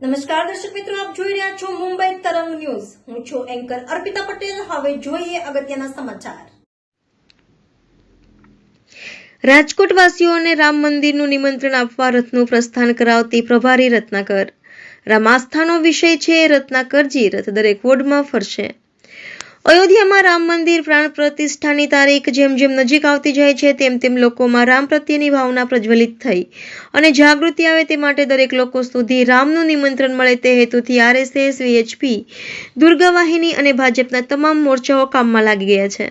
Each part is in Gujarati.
નમસ્કાર દર્શક મિત્રો, આપ જોઈ રહ્યા છો મુંબઈ તરંગ ન્યૂઝ. હું છું એન્કર અર્પિતા પટેલ. હવે જોઈએ અગત્યના સમાચાર. રાજકોટવાસીઓને રામ મંદિરનું નિમંત્રણ આપવા રથનું પ્રસ્થાન કરાવતી પ્રભારી રત્નાકર. રામ આસ્થાનો વિષય છે, રત્નાકરજી રથ દરેક વોર્ડમાં ફરશે. અયોધ્યામાં રામ મંદિર પ્રાણ પ્રતિષ્ઠાની તારીખ જેમ જેમ નજીક આવતી જાય છે તેમ તેમ લોકોમાં રામ પ્રત્યેની ભાવના પ્રજ્વલિત થઈ અને જાગૃતિ આવે તે માટે દરેક લોકો સુધી રામનું નિમંત્રણ મળે તે હેતુથી આરએસએસ, વીએચપી, દુર્ગા વાહિની અને ભાજપના તમામ મોરચાઓ કામમાં લાગી ગયા છે.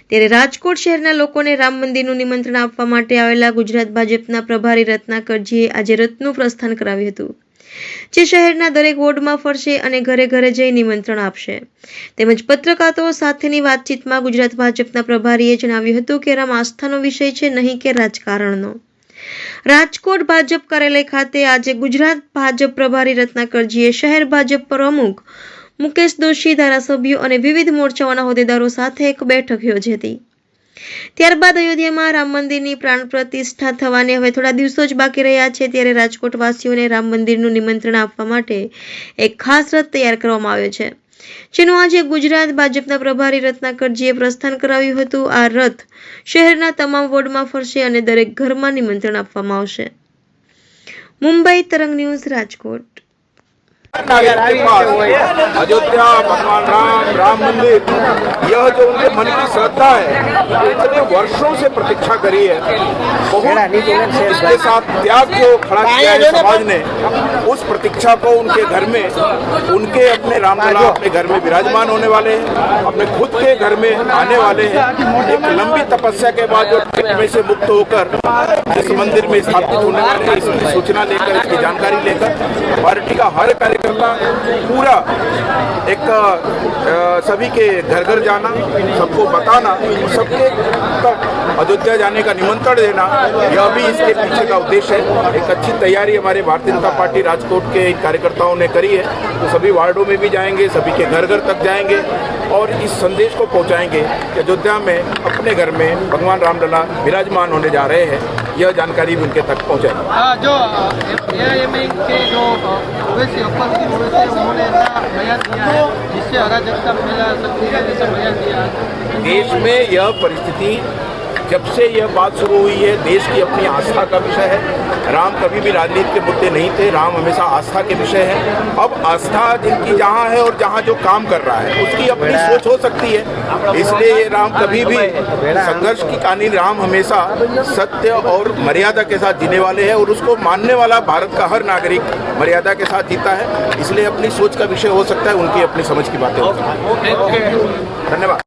ત્યારે રાજકોટ શહેરના લોકોને રામ મંદિરનું નિમંત્રણ આપવા માટે આવેલા ગુજરાત ભાજપના પ્રભારી રત્નાકરજીએ આજે રથનું પ્રસ્થાન કરાવ્યું હતું, જે શહેરના દરેક વોર્ડમાં ફરશે અને ઘરે ઘરે જઈ નિમંત્રણ આપશે. તેમજ પત્રકારો સાથેની વાતચીતમાં ગુજરાત ભાજપના પ્રભારીએ જણાવ્યું હતું કે રામ આસ્થાનો વિષય છે, નહીં કે રાજકારણનો. રાજકોટ ભાજપ કાર્યાલય ખાતે આજે ગુજરાત ભાજપ પ્રભારી રત્નાકરજીએ શહેર ભાજપ પ્રમુખ મુકેશ દોશી, ધારાસભ્યો અને વિવિધ મોરચાઓના હોદ્દેદારો સાથે એક બેઠક યોજી હતી. ત્યારબાદ અયોધ્યામાં રામ મંદિરની પ્રાણ પ્રતિષ્ઠા થવાને હવે થોડા દિવસો જ બાકી રહ્યા છે, ત્યારે રાજકોટવાસીઓને રામ મંદિરનું નિમંત્રણ આપવા માટે એક ખાસ રથ તૈયાર કરવામાં આવ્યો છે, જેનું આજે ગુજરાત ભાજપના પ્રભારી રત્નાકરજીએ પ્રસ્થાન કરાવ્યું હતું. આ રથ શહેરના તમામ વોર્ડમાં ફરશે અને દરેક ઘરમાં નિમંત્રણ આપવામાં આવશે. મુંબઈ તરંગ ન્યૂઝ, રાજકોટ. अयोध्या, भगवान राम मंदिर, यह जो उनके मन की श्रद्धा है, इतने वर्षों से प्रतीक्षा करी है, बहुत इसके साथ त्याग जो खड़ा किया है समाज ने, उस प्रतीक्षा को उनके घर में, उनके अपने रामलला अपने घर में विराजमान होने वाले हैं, अपने खुद के घर में आने वाले हैं. एक लंबी तपस्या के बाद जो में से मुक्त होकर इस मंदिर में स्थापित होने वाले हैं, इसकी सूचना लेकर, इसकी जानकारी लेकर पार्टी का हर कार्यकर्ता पूरा एक सभी के घर घर जाना, सबको बताना, सबके तक अयोध्या जाने का निमंत्रण देना, यह भी इसके पीछे का उद्देश्य है. एक अच्छी तैयारी हमारे भारतीय जनता पार्टी राजकोट के कार्यकर्ताओं ने करी है. तो सभी वार्डों में भी जाएंगे, सभी के घर घर तक जाएंगे और इस संदेश को पहुंचाएंगे कि अयोध्या में अपने घर में भगवान रामलला विराजमान होने जा रहे हैं. यह जानकारी भी उनके तक पहुंचाएगी. जो AIMI के जो ओवैसी अपर की उन्होंने ऐसा बयान दिया है जिससे अराजकता फैला सकती है, जैसा बयान दिया है. देश में यह परिस्थिति जब से यह बात शुरू हुई है, देश की अपनी आस्था का विषय है. राम कभी भी राजनीति के मुद्दे नहीं थे, राम हमेशा आस्था के विषय है. अब आस्था जिनकी जहाँ है और जहाँ जो काम कर रहा है उसकी अपनी सोच हो सकती है, इसलिए ये राम कभी भी संघर्ष की कहानी, राम हमेशा सत्य और मर्यादा के साथ जीने वाले हैं और उसको मानने वाला भारत का हर नागरिक मर्यादा के साथ जीता है. इसलिए अपनी सोच का विषय हो सकता है, उनकी अपनी समझ की बातें हो सकती है. धन्यवाद.